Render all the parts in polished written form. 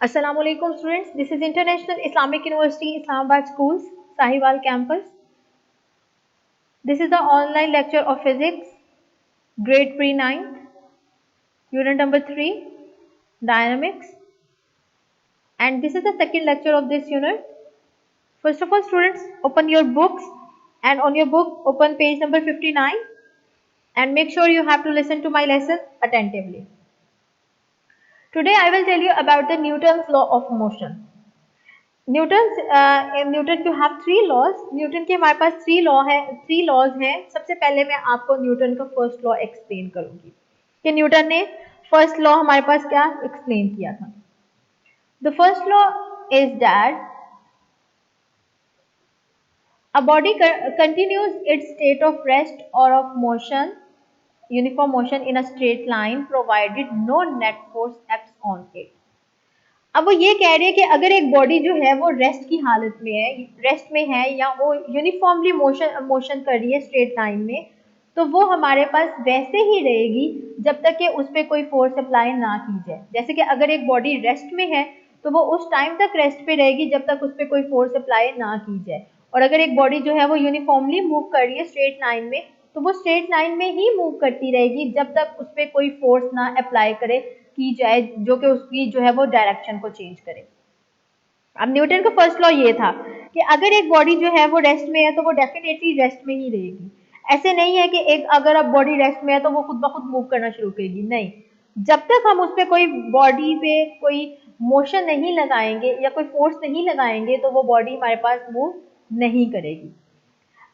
Assalamu alaikum students. This is International Islamic University Islamabad Schools, Sahiwal campus. This is the online lecture of physics, grade pre 9th, unit number 3, dynamics. And this is the second lecture of this unit. First of all, students, open your books and on your book, open page number 59 and make sure you have to listen to my lesson attentively. Today I will tell you about the Newton's law of motion. Newton you have three laws. Newton के हमारे पास three laws हैं। सबसे पहले मैं आपको Newton का first law explain करूंगी कि न्यूटन ने फर्स्ट लॉ हमारे पास क्या एक्सप्लेन किया था। The first law is that a body continues its state of rest और of motion uniform motion in a straight line provided no net force acts on it. अब वो ये कह रही है कि अगर एक बॉडी जो है वो रेस्ट में है या वो यूनिफॉर्मली मोशन कर रही है स्ट्रेट लाइन में, तो वो हमारे पास वैसे ही रहेगी जब तक कि उस पर कोई फोर्स अप्लाई ना की जाए। जैसे कि अगर एक बॉडी रेस्ट में है तो वो उस टाइम तक रेस्ट पे रहेगी जब तक उस पर कोई फोर्स अप्लाई ना की जाए, और अगर एक बॉडी जो है वो यूनिफॉर्मली मूव कर रही है स्ट्रेट लाइन में तो वो स्ट्रेट लाइन में ही मूव करती रहेगी जब तक उस पर कोई फोर्स ना अप्लाई करे की जाए जो कि उसकी जो है वो डायरेक्शन को चेंज करे। अब न्यूटन का फर्स्ट लॉ ये था कि अगर एक बॉडी जो है वो रेस्ट में है तो वो डेफिनेटली रेस्ट में ही रहेगी। ऐसे नहीं है कि एक अगर अब बॉडी रेस्ट में है तो वो खुद ब खुद मूव करना शुरू करेगी, नहीं। जब तक हम उस पर कोई बॉडी पे कोई मोशन नहीं लगाएंगे या कोई फोर्स नहीं लगाएंगे तो वो बॉडी हमारे पास मूव नहीं करेगी।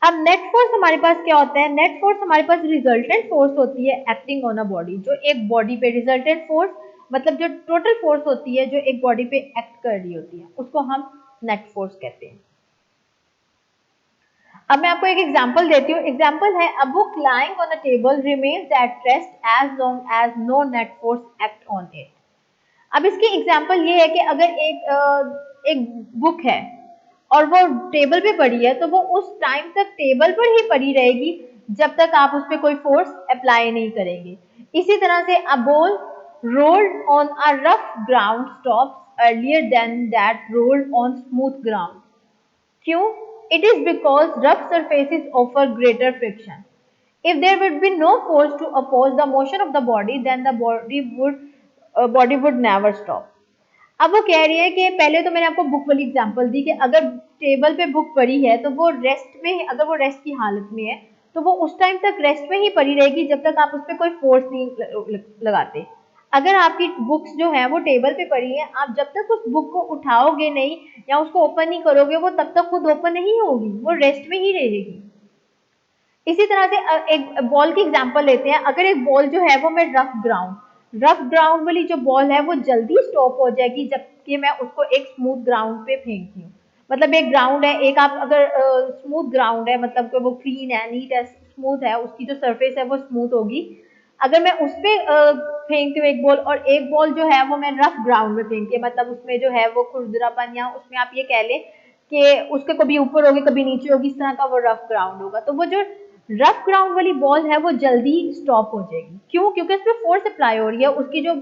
अब नेट फोर्स हमारे पास क्या होता है? नेट फोर्स हमारे पास रिजल्टेंट फोर्स होती है एक्टिंग ऑन अ बॉडी। जो एक बॉडी पे रिजल्टेंट फोर्स मतलब जो टोटल फोर्स होती है जो एक बॉडी पे एक्ट कर रही होती है उसको हम नेट फोर्स कहते हैं। अब मैं आपको एक एग्जांपल देती हूँ। एग्जांपल है a book lying on a table remains at rest as long as no net force act on it. अब इसकी एग्जांपल ये है कि अगर एक बुक है और वो टेबल पे पड़ी है तो वो उस टाइम तक टेबल पर ही पड़ी रहेगी जब तक आप उस पर कोई फोर्स अप्लाई नहीं करेंगे। इसी तरह से a ball rolled on a rough ground stops earlier than that rolled on smooth ground. क्यों? It is because rough surfaces offer greater friction. If there would be no force to oppose the motion of the body, then the body would never stop. अब वो कह रही है कि पहले तो मैंने आपको बुक वाली एग्जांपल दी कि अगर टेबल पे बुक पड़ी है तो वो रेस्ट में, अगर वो रेस्ट की हालत में है तो वो उस टाइम तक रेस्ट में ही पड़ी रहेगी जब तक आप उस पर कोई फोर्स नहीं लगाते। अगर आपकी बुक्स जो है वो टेबल पे पड़ी है, आप जब तक उस बुक को उठाओगे नहीं या उसको ओपन नहीं करोगे वो तब तक खुद ओपन नहीं होगी, वो रेस्ट में ही रहेगी। इसी तरह से एक बॉल की एग्जांपल लेते हैं। अगर एक बॉल जो है वो मैं रफ ग्राउंड वाली जो बॉल है वो जल्दी स्टॉप हो जाएगी जबकि मैं उसको एक स्मूथ ग्राउंड पे फेंकती हूँ। मतलब एक ग्राउंड है, एक आप अगर स्मूथ ग्राउंड है मतलब कि वो क्लीन है, नीट है, स्मूथ है, उसकी जो सरफेस है वो स्मूथ होगी। अगर मैं उस पे फेंकती हूँ एक बॉल और एक बॉल जो है वो मैं रफ ग्राउंड में फेंकती हूँ, मतलब उसमें जो है वो खुरदरापन या उसमें आप ये कह लें कि उसके कभी ऊपर होगी कभी नीचे होगी, इस तरह का वो रफ ग्राउंड होगा, तो वो जो रफ ग्राउंड वाली बॉल है वो जल्दी स्टॉप हो जाएगी। क्यों? क्योंकि उसमें फोर्स अप्लाई हो रही है, उसकी जो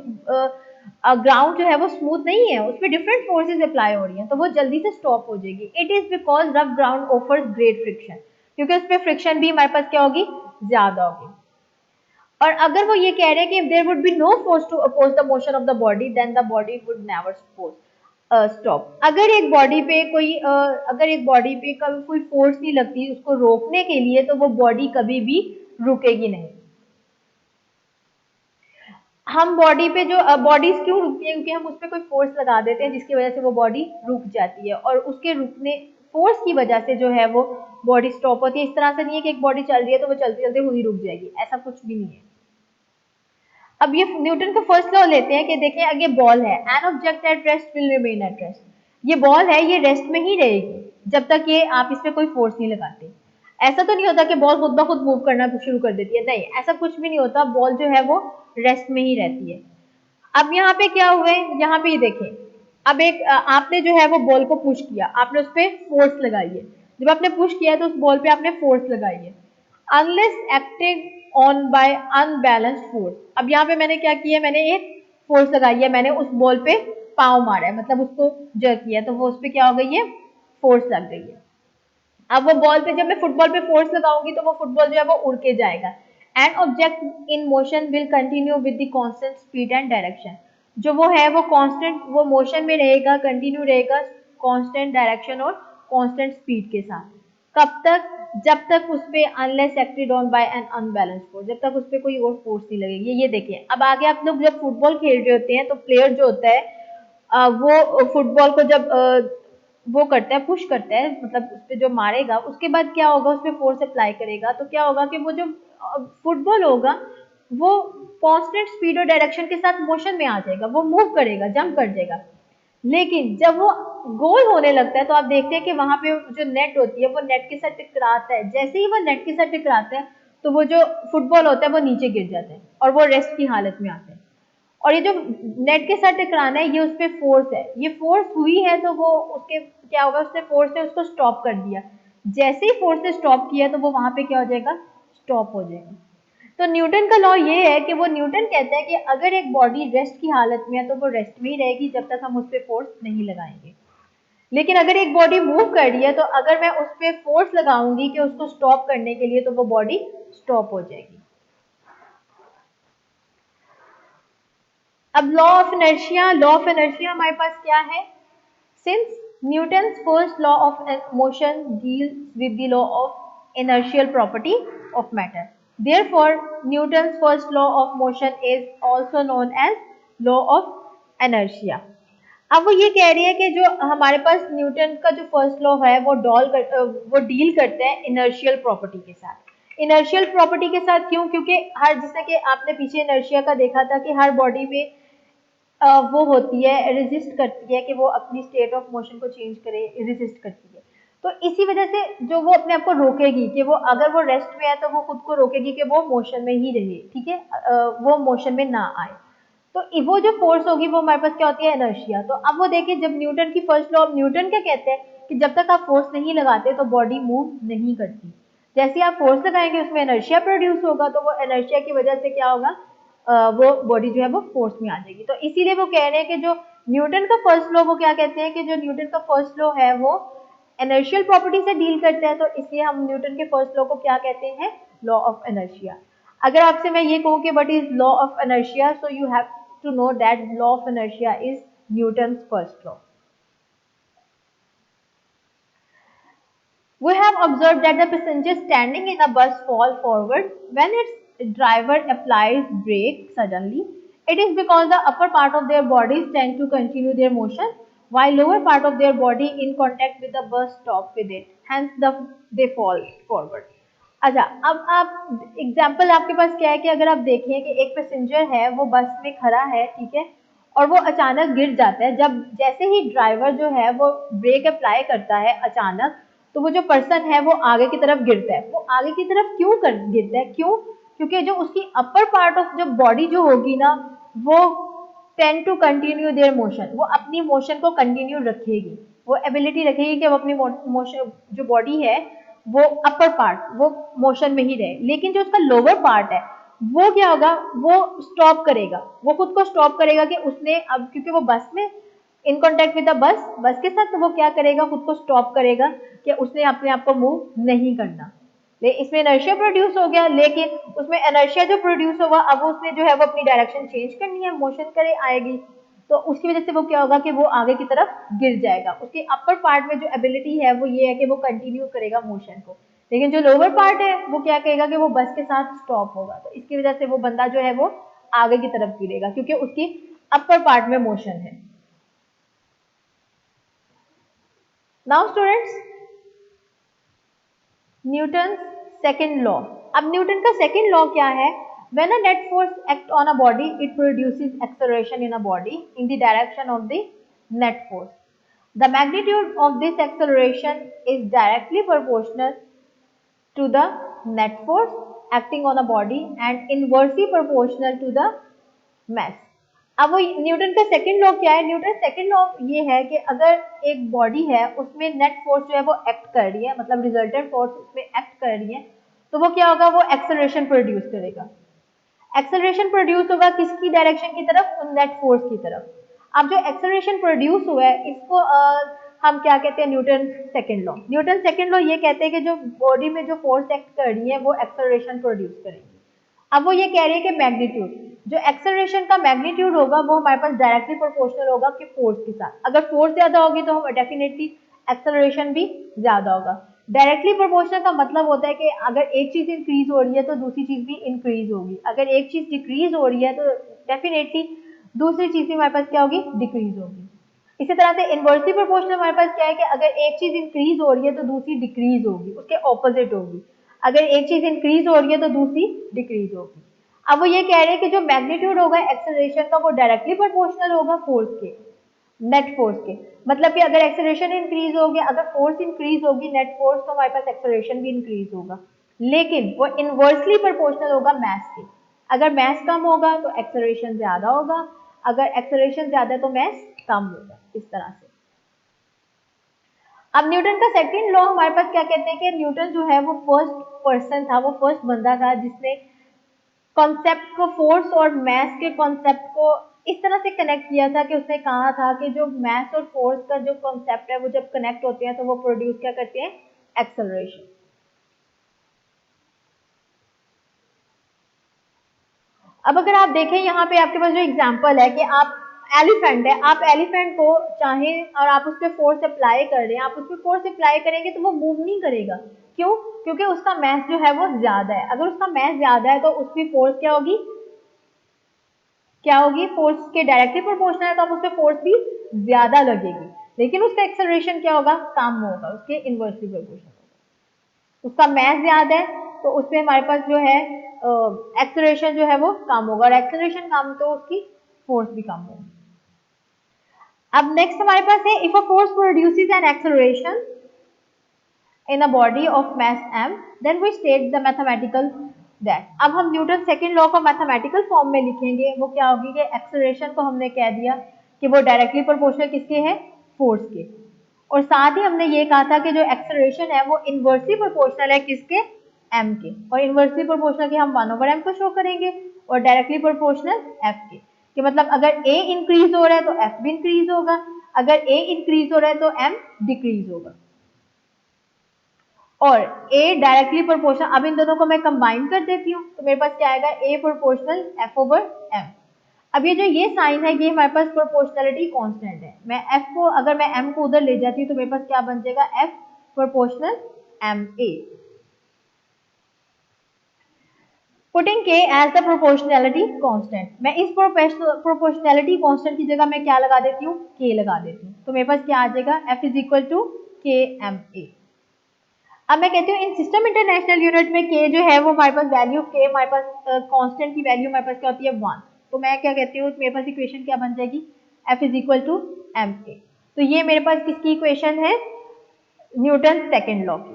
ग्राउंड जो है वो स्मूथ नहीं है, उसमें डिफरेंट फोर्सेस अप्लाई हो रही हैं तो वो जल्दी से स्टॉप हो जाएगी। It is because rough ground offers great friction, क्योंकि उस पर फ्रिक्शन भी हमारे पास क्या होगी, ज्यादा होगी। और अगर वो ये कह रहे हैं कि if there would be no force to oppose the motion of the body then the body would never stop। अगर एक बॉडी पे कभी कोई फोर्स नहीं लगती उसको रोकने के लिए तो वो बॉडी कभी भी रुकेगी नहीं। हम बॉडी पे जो बॉडीज क्यों रुकती है? क्योंकि हम उस पर कोई फोर्स लगा देते हैं जिसकी वजह से वो बॉडी रुक जाती है, और उसके रुकने फोर्स की वजह से जो है वो बॉडी स्टॉप होती है। इस तरह से नहीं है कि एक बॉडी चल रही है तो वो चलते चलते हुई रुक जाएगी, ऐसा कुछ भी नहीं है। अब ये न्यूटन का फर्स्ट लॉ लेते हैं कि देखें अगर ये बॉल है, an object at rest will remain at rest. ये बॉल है, ये रेस्ट में ही रहेगी जब तक ये आप इस पे कोई फोर्स नहीं लगाते। ऐसा तो नहीं होता कि बॉल खुद ब खुद मूव करना शुरू कर देती है, नहीं, ऐसा कुछ भी नहीं होता। बॉल जो है वो रेस्ट में ही रहती है। अब यहाँ पे क्या हुआ है, यहाँ पे ये देखें। अब एक आपने जो है वो बॉल को पुश किया, आपने उस पर फोर्स लगाई है। जब आपने पुश किया है तो उस बॉल पे आपने फोर्स लगाई है। Unless acting on by unbalanced force. अब यहाँ पे मैंने क्या किया, मैंने एक फोर्स लगाई है, मैंने उस बॉल पे पाँव मारा है, मतलब उसको जर्क किया, तो वो उस पे क्या हो गई है, फोर्स लग गई है। अब वो बॉल पे, जब मैं फुटबॉल पे फोर्स लगाऊंगी तो वो फुटबॉल जो है वो उड़ के जाएगा। And object in motion will continue with the constant speed and direction. जो वो है वो कांस्टेंट, वो मोशन में रहेगा, कंटिन्यू रहेगा कांस्टेंट डायरेक्शन और कांस्टेंट स्पीड के साथ। कब तक, जब तक उस पे unless acted on by an unbalance force, जब तक उस पे कोई और फोर्स नहीं लगेगी। ये देखिए, अब आगे आप लोग जब फुटबॉल खेल रहे होते हैं तो प्लेयर जो होता है वो फुटबॉल को जब वो करता है, पुश करता है, मतलब उस पे जो मारेगा उसके बाद क्या होगा, उस पे फोर्स अप्लाई करेगा तो क्या होगा कि वो जो फुटबॉल होगा वो कांस्टेंट स्पीड और डायरेक्शन के साथ मोशन में आ जाएगा, वो मूव करेगा, जंप कर जाएगा। लेकिन जब वो गोल होने लगता है तो आप देखते हैं कि वहां पे जो नेट होती है वो नेट के साथ टकराता है। जैसे ही वो नेट के साथ टकराता है तो वो जो फुटबॉल होता है वो नीचे गिर जाता है और वो रेस्ट की हालत में आता है। और ये जो नेट के साथ टकराना है ये उस पर फोर्स है, ये फोर्स हुई है तो वो उसके क्या होगा, उसने फोर्स ने उसको स्टॉप कर दिया। जैसे ही फोर्स ने स्टॉप किया तो वो वहां पे क्या हो जाएगा, स्टॉप हो जाएगा। तो न्यूटन का लॉ ये है कि वो न्यूटन कहता है कि अगर एक बॉडी रेस्ट की हालत में है तो वो रेस्ट में ही रहेगी जब तक हम उस पर फोर्स नहीं लगाएंगे। लेकिन अगर एक बॉडी मूव कर रही है तो अगर मैं उस पर फोर्स लगाऊंगी कि उसको स्टॉप करने के लिए तो वो बॉडी स्टॉप हो जाएगी। अब लॉ ऑफ इनर्शिया हमारे पास क्या है? Since Newton's first law of motion deals with the law of inertial property of matter, therefore Newton's first law of motion is also known as law of inertia. अब वो ये कह रही है कि जो हमारे पास न्यूटन का जो फर्स्ट लॉ है वो डील करते हैं इनर्शियल प्रॉपर्टी के साथ। इनर्शियल प्रॉपर्टी के साथ क्यों? क्योंकि हर, जैसे कि आपने पीछे इनर्शिया का देखा था कि हर बॉडी में वो होती है, रेजिस्ट करती है कि वो अपनी स्टेट ऑफ मोशन को चेंज करे, रेजिस्ट करती है। तो इसी वजह से जो वो अपने आप को रोकेगी कि वो अगर वो रेस्ट में है तो वो खुद को रोकेगी कि वो मोशन में ही रहे, ठीक है, वो मोशन में ना आए। तो वो जो फोर्स होगी वो हमारे पास क्या होती है, इनर्शिया। तो अब वो देखिए, जब न्यूटन की फर्स्ट लॉ, न्यूटन क्या कहते हैं कि जब तक आप फोर्स नहीं लगाते तो बॉडी मूव नहीं करती। जैसे आप फोर्स लगाएंगे उसमें इनर्शिया प्रोड्यूस होगा, तो वो इनर्शिया की वजह से क्या होगा, वो बॉडी जो है वो फोर्स में आ जाएगी। तो इसीलिए वो कह रहे हैं कि जो न्यूटन का फर्स्ट लॉ, वो क्या कहते हैं कि जो न्यूटन का फर्स्ट लॉ है वो इनर्शियल प्रॉपर्टी से डील करता है, तो इसलिए हम न्यूटन के फर्स्ट लॉ को क्या कहते हैं, लॉ ऑफ इनर्शिया। अगर आपसे मैं ये कहूँ कि what is law of inertia, so you have to know that law of inertia is Newton's first law. We have observed that the passenger standing in a bus fall forward when its driver applies brake suddenly. It is because the upper part of their bodies tend to continue their motion while lower part of their body in contact with the bus stop with it. Hence they fall forward. अच्छा, अब आप example आपके पास क्या है कि अगर आप देखें कि एक पैसेंजर है वो बस में खड़ा है, ठीक है, और वो अचानक गिर जाता है। जब जैसे ही ड्राइवर जो है वो ब्रेक अप्लाई करता है अचानक, तो वो जो पर्सन है वो आगे की तरफ गिरता है। वो आगे की तरफ क्यों गिरता है, क्यों? क्योंकि जो उसकी अपर पार्ट ऑफ जो बॉडी जो होगी ना, वो tend to continue their motion, वो अपनी मोशन को कंटिन्यू रखेगी, वो एबिलिटी रखेगी कि वो अपनी मोशन, जो बॉडी है वो अपर पार्ट वो मोशन में ही रहे। लेकिन जो उसका लोअर पार्ट है वो क्या होगा, वो स्टॉप करेगा, वो खुद को स्टॉप करेगा कि उसने अब, क्योंकि वो बस में in contact with the bus के साथ, तो वो क्या करेगा, खुद को स्टॉप करेगा कि उसने अपने आप को मूव नहीं करना। इसमें इनर्शिया प्रोड्यूस हो गया, लेकिन उसमें इनर्शिया जो प्रोड्यूस होगा अब उसने जो है वो अपनी डायरेक्शन चेंज करनी है, मोशन करे आएगी, तो उसकी वजह से वो क्या होगा कि वो आगे की तरफ गिर जाएगा। उसके अपर पार्ट में जो एबिलिटी है वो ये है कि वो कंटिन्यू करेगा मोशन को, लेकिन जो लोअर पार्ट है वो क्या कहेगा कि वो बस के साथ स्टॉप होगा। तो इसकी वजह से वो बंदा जो है वो आगे की तरफ गिरेगा क्योंकि उसकी अपर पार्ट में मोशन है। Now students, Newton second law. अब न्यूटन का सेकेंड लॉ क्या है? When a net force acts on a body, it produces acceleration in a body in the direction of the net force. The magnitude of this acceleration is directly proportional to the net force acting on a body and inversely proportional to the mass. अब वो Newton का second law क्या है? Newton second law ये है कि अगर एक बॉडी है उसमें नेट फोर्स जो है वो एक्ट कर रही है, मतलब रिजल्टेंट फोर्स उसमें एक्ट कर रही है, तो वो क्या होगा, वो एक्सेलरेशन प्रोड्यूस करेगा। एक्सेलरेशन प्रोड्यूस होगा किसकी डायरेक्शन की तरफ? नेट फोर्स की तरफ। अब जो एक्सेलरेशन प्रोड्यूस हुआ है इसको हम क्या कहते हैं, Newton second law. Newton second law ये कहते हैं कि जो बॉडी में जो फोर्स एक्ट कर रही है वो एक्सेलरेशन प्रोड्यूस करेगी। अब वो ये कह रही है कि मैग्नीट्यूड, जो एक्सेलरेशन का मैग्नीट्यूड होगा वो हमारे पास डायरेक्टली प्रोपोर्शनल होगा कि फोर्स के साथ। अगर फोर्स ज्यादा होगी तो हम डेफिनेटली एक्सेलरेशन भी ज्यादा होगा। डायरेक्टली प्रोपोर्शनल का मतलब होता है कि अगर एक चीज इंक्रीज हो रही है तो दूसरी चीज भी इंक्रीज होगी, अगर एक चीज डिक्रीज हो रही है तो डेफिनेटली दूसरी चीज भी हमारे पास क्या होगी, डिक्रीज होगी। इसी तरह से इनवर्सली प्रोपोर्शनल हमारे पास क्या है कि अगर एक चीज इंक्रीज हो रही है तो दूसरी डिक्रीज होगी, उसके ऑपोजिट होगी। अगर एक चीज इंक्रीज हो रही है तो दूसरी डिक्रीज होगी। अब वो ये कह रहे हैं कि जो मैग्नीट्यूड होगा एक्सेलरेशन का वो डायरेक्टली प्रोपोर्शनल होगा फोर्स के, नेट फोर्स के। मतलब कि अगर एक्सेलरेशन इंक्रीज होगी, अगर फोर्स इंक्रीज होगी नेट फोर्स, तो हमारे पास एक्सेलरेशन भी इंक्रीज होगा, लेकिन वो इनवर्सली प्रोपोर्शनल होगा मास के। अगर मास कम होगा तो एक्सेलरेशन ज्यादा होगा, अगर एक्सेलरेशन ज्यादा है तो मास कम होगा, इस तरह से। अब न्यूटन का सेकंड लॉ हमारे पास क्या कहते हैं कि न्यूटन जो है वो फर्स्ट पर्सन था, वो फर्स्ट बंदा था जिसने कॉन्सेप्ट को, फोर्स और मास के कॉन्सेप्ट को इस तरह से कनेक्ट किया था कि उसने कहा था कि जो मास और फोर्स का जो कॉन्सेप्ट है वो जब कनेक्ट होते हैं तो वो प्रोड्यूस क्या करते हैं, एक्सेलरेशन। अब अगर आप देखें यहाँ पे आपके पास जो एग्जांपल है कि आप एलिफेंट है, आप एलिफेंट को चाहें और आप उस पर फोर्स अप्लाई कर रहे हैं, आप उस पर फोर्स अप्लाई करेंगे तो वो मूव नहीं करेगा। क्यों? क्योंकि उसका मास जो है वो ज्यादा है। अगर उसका मास ज्यादा है तो उसकी फोर्स क्या होगी, क्या होगी, फोर्स के डायरेक्टली प्रोपोर्शनल है तो अब उस पर फोर्स भी ज्यादा लगेगी, लेकिन उसका एक्सेलरेशन क्या होगा, कम होगा, उसके इनवर्सली प्रोपोर्शनल होगा। उसका मास ज्यादा है तो उसमें हमारे पास जो है एक्सेलरेशन जो है वो कम होगा, और एक्सेलरेशन कम तो उसकी फोर्स भी कम होगी। अब नेक्स्ट हमारे पास है, if a force produces an acceleration in a body of mass m, then we state the mathematical that। अब हम न्यूटन सेकंड लॉ को मैथमेटिकल फॉर्म में लिखेंगे। वो क्या होगी कि एक्सेलरेशन को हमने कह दिया कि वो डायरेक्टली प्रोपोर्शनल किसके है, फोर्स के, और साथ ही हमने ये कहा था कि जो एक्सेलरेशन है वो इनवर्सली प्रोपोर्शनल है किसके, m के, और इनवर्सली प्रोपोर्शनल के हम 1/m को शो करेंगे और डायरेक्टली प्रोपोर्शनल f के, कि मतलब अगर a इंक्रीज हो रहा है तो f भी इंक्रीज होगा, अगर a इंक्रीज हो रहा है तो m डिक्रीज होगा। और A डायरेक्टली प्रोपोर्शनल, अब इन दोनों को मैं कंबाइन कर देती हूँ तो मेरे पास क्या आएगा, A प्रोपोर्शनल F/m। अब ये जो ये साइन है ये हमारे पास प्रोपोर्शनलिटी कांस्टेंट है। मैं F को, अगर मैं M को उधर ले जाती हूँ तो मेरे पास क्या बन जाएगा, F proportional ma। Putting K as the proportionality constant, मैं इस प्रोपोर्शनलिटी कांस्टेंट की जगह मैं क्या लगा देती हूँ, K लगा देती हूँ, तो मेरे पास क्या आ जाएगा, F is equal to KMA। अब मैं कहती हूँ इन सिस्टम इंटरनेशनल यूनिट में के जो है वो हमारे पास वैल्यू के, हमारे पास कांस्टेंट की वैल्यू हमारे पास क्या होती है, 1। तो मैं क्या कहती हूँ, मेरे पास इक्वेशन क्या बन जाएगी, F is equal to M K. तो ये मेरे पास किसकी इक्वेशन है, न्यूटन सेकेंड लॉ की।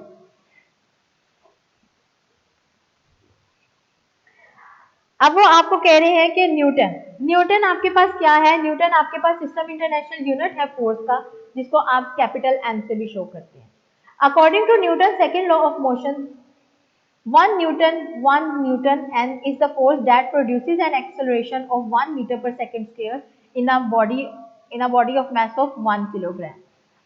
अब वो आपको कह रहे हैं कि न्यूटन, न्यूटन आपके पास क्या है, न्यूटन आपके पास सिस्टम इंटरनेशनल यूनिट है फोर्स का, जिसको आप कैपिटल एन से भी शो करते हैं। According to Newton second law of motion, 1 Newton n is the force that produces an acceleration of 1 meter per second square in a body of mass of 1 kilogram।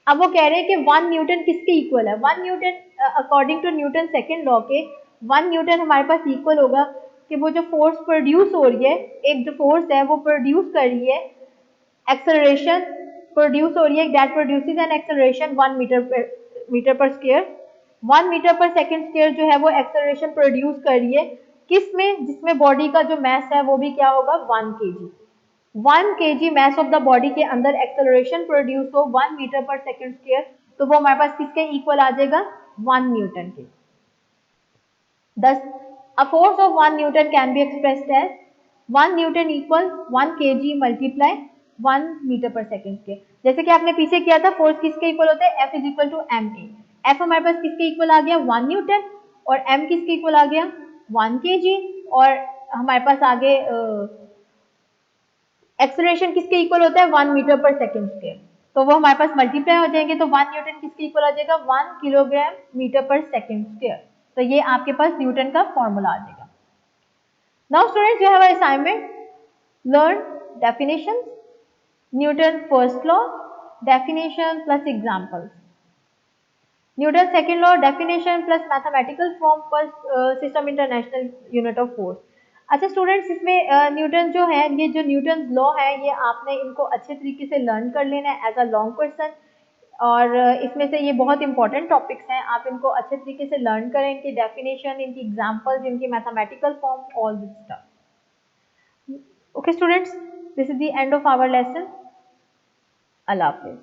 अब वो कह रहे हैं कि 1 न्यूटन किसके इक्वल है, 1 Newton according to Newton second law के 1 Newton हमारे पास इक्वल होगा कि वो जो फोर्स प्रोड्यूस हो रही है, एक जो फोर्स है वो प्रोड्यूस कर रही है, एक्सेलरेशन प्रोड्यूस हो रही है, that produces an acceleration 1 metre per square, 1 metre per second square जो है वो एक्सेलरेशन प्रोड्यूस कर रही है, किस में, जिसमें बॉडी का जो मास है वो भी क्या होगा, 1 kg। 1 kg mass of the body के अंदर एक्सेलरेशन प्रोड्यूस हो 1 मीटर पर सेकेंड स्क्वायर, तो वो हमारे पास किसके इक्वल आ जाएगा, 1 न्यूटन के। Thus, a force of 1 Newton can be expressed as 1 Newton equal 1 kg multiply 1 metre per second square. जैसे कि आपने पीछे किया था, फोर्स किसके इक्वल होता है, F is equal to M A. F हमारे पास किसके इक्वल आ गया, 1 न्यूटन, और M किसके इक्वल आ गया, 1 kg, और हमारे पास आगे एक्सेलरेशन किसके इक्वल होता है, 1 मीटर पर सेकेंड स्क्वायर, तो वो हमारे पास मल्टीप्लाई हो जाएंगे, तो 1 न्यूटन किसके इक्वल आ जाएगा, 1 kilogram metre per second square. तो ये आपके पास न्यूटन का फॉर्मूला आ जाएगा। Now students, you have a assignment, learn definitions Newton first law, definition plus examples. Newton second law, definition plus mathematical form plus system international unit of force. अच्छा students, इसमें Newton जो है, ये जो Newton law है, ये आपने इनको अच्छे तरीके से लर्न कर लेना है एज अ लॉन्ग क्वेश्चन। और इसमें से ये बहुत इंपॉर्टेंट टॉपिक्स हैं, आप इनको अच्छे तरीके से लर्न करें, इनकी डेफिनेशन, इनकी एग्जांपल्स, इनकी mathematical form, all this stuff. Okay students, this is the end of our lesson. अल्लाह हाफिज।